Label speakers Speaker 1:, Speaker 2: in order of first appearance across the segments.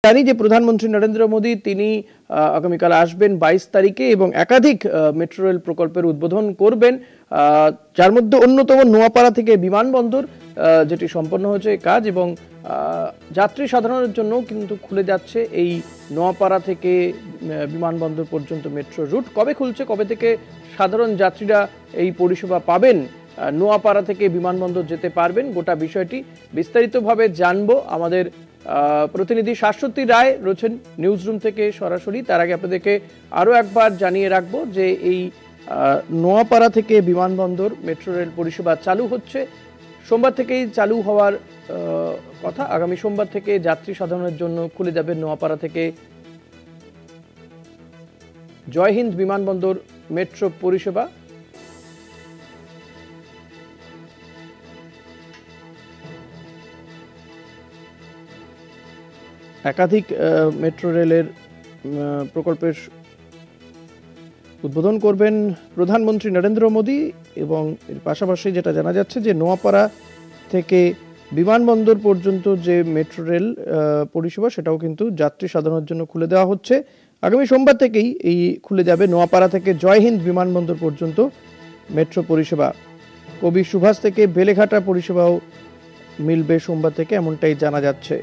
Speaker 1: জানি যে প্রধানমন্ত্রী নরেন্দ্র মোদী তিনি আগামীকাল আসবেন 22 তারিখে এবং একাধিক মেট্রো রেল প্রকল্পের উদ্বোধন করবেন, যার মধ্যে অন্যতম নোয়াপাড়া থেকে বিমানবন্দর যেটি সম্পন্ন হয়েছে কাজ, এবং যাত্রী সাধারণের জন্য কিন্তু খুলে যাচ্ছে এই নোয়াপাড়া থেকে বিমানবন্দর পর্যন্ত মেট্রো রুট। কবে খুলছে, কবে থেকে সাধারণ যাত্রীরা এই পরিষেবা পাবেন, নোয়াপাড়া থেকে বিমানবন্দর যেতে পারবেন, গোটা বিষয়টি বিস্তারিতভাবে জানবো। আমাদের প্রতিনিধি শাশ্বতী রায় রয়েছেন নিউজ রুম থেকে সরাসরি। তার আগে আপনাদেরকে আরও একবার জানিয়ে রাখবো যে এই নোয়াপাড়া থেকে বিমানবন্দর মেট্রো রেল পরিষেবা চালু হচ্ছে, সোমবার থেকেই চালু হওয়ার কথা। আগামী সোমবার থেকে যাত্রী সাধারণের জন্য খুলে যাবে নোয়াপাড়া থেকে জয় হিন্দ বিমানবন্দর মেট্রো পরিষেবা। একাধিক মেট্রো রেলের প্রকল্পের উদ্বোধন করবেন প্রধানমন্ত্রী নরেন্দ্র মোদী, এবং এর পাশাপাশি যেটা জানা যাচ্ছে যে নোয়াপাড়া থেকে বিমানবন্দর পর্যন্ত যে মেট্রো রেল পরিষেবা সেটাও কিন্তু যাত্রী সাধারণের জন্য খুলে দেওয়া হচ্ছে। আগামী সোমবার থেকেই এই খুলে যাবে নোয়াপাড়া থেকে জয় হিন্দ বিমানবন্দর পর্যন্ত মেট্রো পরিষেবা। কবি সুভাষ থেকে বেলেঘাটা পরিষেবাও মিলবে সোমবার থেকে, এমনটাই জানা যাচ্ছে।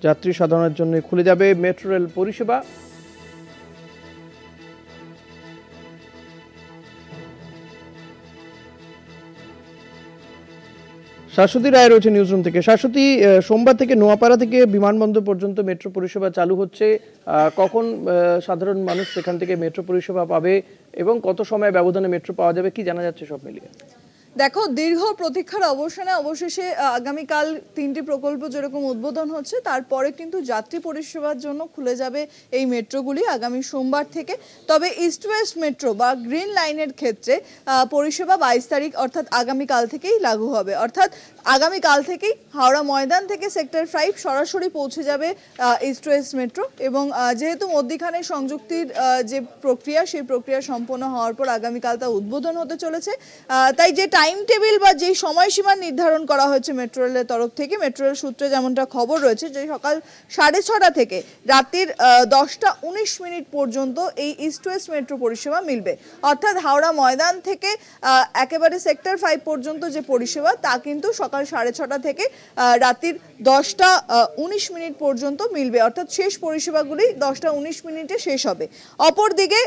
Speaker 1: যাত্রী সাধারণের জন্য খুলে যাবে মেট্রো রেল পরিষেবা। শাশ্বতী রায় রয়েছে নিউজ রুম থেকে। শাশ্বতী, সোমবার থেকে নোয়াপাড়া থেকে বিমানবন্দর পর্যন্ত মেট্রো পরিষেবা চালু হচ্ছে, কখন সাধারণ মানুষ সেখান থেকে মেট্রো পরিষেবা পাবে এবং কত সময় ব্যবধানে মেট্রো পাওয়া যাবে, কি জানা যাচ্ছে সব মিলিয়ে?
Speaker 2: দেখো, দীর্ঘ প্রতীক্ষার অবসানে অবশেষে আগামীকাল 3টি প্রকল্প যেরকম উদ্বোধন হচ্ছে, তারপরে কিন্তু যাত্রী পরিষেবার জন্য খুলে যাবে এই মেট্রোগুলি আগামী সোমবার থেকে। তবে ইস্ট ওয়েস্ট মেট্রো বা গ্রিন লাইনের ক্ষেত্রে পরিষেবা 22 তারিখ অর্থাৎ আগামীকাল থেকেই লাগু হবে। অর্থাৎ আগামীকাল থেকেই হাওড়া ময়দান থেকে সেক্টর 5 সরাসরি পৌঁছে যাবে ইস্ট ওয়েস্ট মেট্রো, এবং যেহেতু মধ্যিখানে সংযুক্তির যে প্রক্রিয়া, সেই প্রক্রিয়া সম্পন্ন হওয়ার পর আগামীকাল তা উদ্বোধন হতে চলেছে। তাই যে টাইম টেবিল বা যে সময়সীমা নির্ধারণ করা হয়েছে মেট্রো রেলের তরফ থেকে, মেট্রো রেল সূত্রে যেমনটা খবর রয়েছে যে সকাল 6:30 থেকে রাত্রির 10:19 পর্যন্ত এই ইস্ট ওয়েস্ট মেট্রো পরিষেবা মিলবে। অর্থাৎ হাওড়া ময়দান থেকে একেবারে সেক্টর 5 পর্যন্ত যে পরিষেবা, তা কিন্তু সকাল 6:30 থেকে রাত্রির 10:19 পর্যন্ত মিলবে। অর্থাৎ শেষ পরিষেবাগুলি 10:19 শেষ হবে। অপরদিকে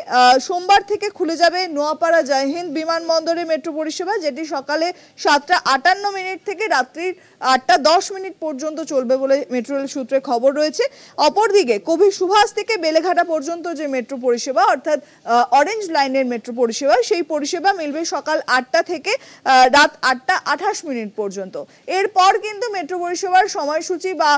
Speaker 2: সোমবার থেকে খুলে যাবে নোয়াপাড়া জয় হিন্দ বিমানবন্দরের মেট্রো পরিষেবা, যেটি সকালে 7:58 থেকে রাত্রির 8:10 পর্যন্ত চলবে বলে মেট্রো রেল সূত্রে খবর রয়েছে। অপরদিকে কবি সুভাষ থেকে বেলেঘাটা পর্যন্ত যে মেট্রো পরিষেবা অর্থাৎ অরেঞ্জ লাইনের মেট্রো পরিষেবা, সেই পরিষেবা মিলবে সকাল 8টা থেকে রাত 8:28 পর্যন্ত। এরপর কিন্তু মেট্রো পরিষেবার সময়সূচি বা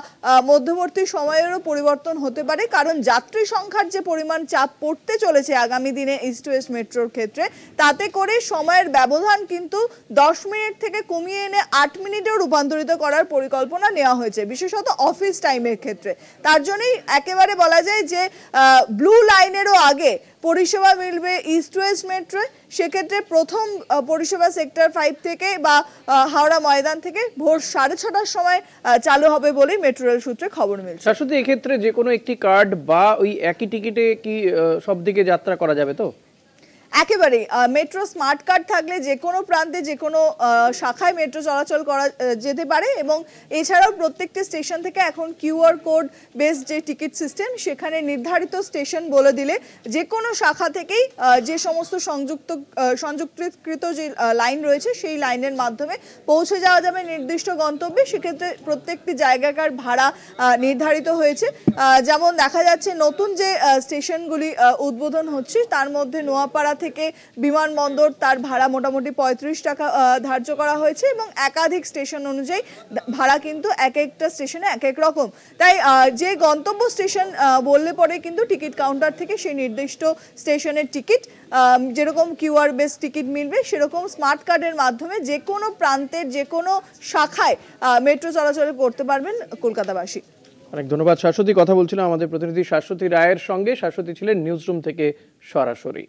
Speaker 2: মধ্যবর্তী সময়েরও পরিবর্তন হতে পারে, কারণ যাত্রী সংখ্যার যে পরিমাণ চাপ পড়তে চলেছে আগামী দিনে ইস্ট ওয়েস্ট মেট্রোর ক্ষেত্রে, তাতে করে সময়ের ব্যবধান কিন্তু 10 মিনিট থেকে কমিয়ে এনে 8 মিনিটেও রূপান্তরিত করার পরিকল্পনা নেওয়া হয়েছে, বিশেষত অফিস টাইমের ক্ষেত্রে। তার জন্যই একেবারে বলা যায় যে ব্লু লাইনেরও আগে পরিষেবা মিলবে ইস্ট ওয়েস্ট মেট্রো। সেক্ষেত্রে প্রথম পরিষেবা সেক্টর 5 থেকে বা হাওড়া ময়দান থেকে ভোর 6:30টার সময় চালু হবে বলেই মেট্রো রেল সূত্রে খবর মিলছে।
Speaker 1: শাশ্বতী, এক্ষেত্রে যে কোনো একটি কার্ড বা ওই একই টিকিটে কি সব দিকে যাত্রা করা যাবে তো?
Speaker 2: একেবারে মেট্রো স্মার্ট কার্ড থাকলে যে কোনো প্রান্তে যে কোনো শাখায় মেট্রো চলাচল করা যেতে পারে, এবং এছাড়াও প্রত্যেকটি স্টেশন থেকে এখন কিউআর কোড বেসড যে টিকিট সিস্টেম, সেখানে নির্ধারিত স্টেশন বলে দিলে যে কোনো শাখা থেকেই যে সমস্ত সংযুক্তকৃত যে লাইন রয়েছে সেই লাইনের মাধ্যমে পৌঁছে যাওয়া যাবে নির্দিষ্ট গন্তব্যে। সেক্ষেত্রে প্রত্যেকটি জায়গাকার ভাড়া নির্ধারিত হয়েছে। যেমন দেখা যাচ্ছে নতুন যে স্টেশনগুলি উদ্বোধন হচ্ছে, তার মধ্যে নোয়াপাড়া থেকে বিমানবন্দর, তার ভাড়া মোটামুটি 35 টাকা ধার্য করা হয়েছে, এবং একাধিক স্টেশন অনুযায়ী ভাড়া কিন্তু এক একটা স্টেশনে এক এক রকম। তাই যে গন্তব্য স্টেশন বললে পরে কিন্তু টিকিট কাউন্টার থেকে সেই নির্দিষ্ট স্টেশনের টিকিট যেরকম কিউআর বেস টিকিট মিলবে, সেরকম স্মার্ট কার্ডের মাধ্যমে যে কোনো প্রান্তের যে কোনো শাখায় মেট্রো চলাচল করতে পারবেন কলকাতাবাসী।
Speaker 1: অনেক ধন্যবাদ শাশ্বতী। কথা বলছিলাম আমাদের প্রতিনিধি শাশ্বতী রায়ের সঙ্গে। শাশ্বতী ছিলেন নিউজ রুম থেকে সরাসরি।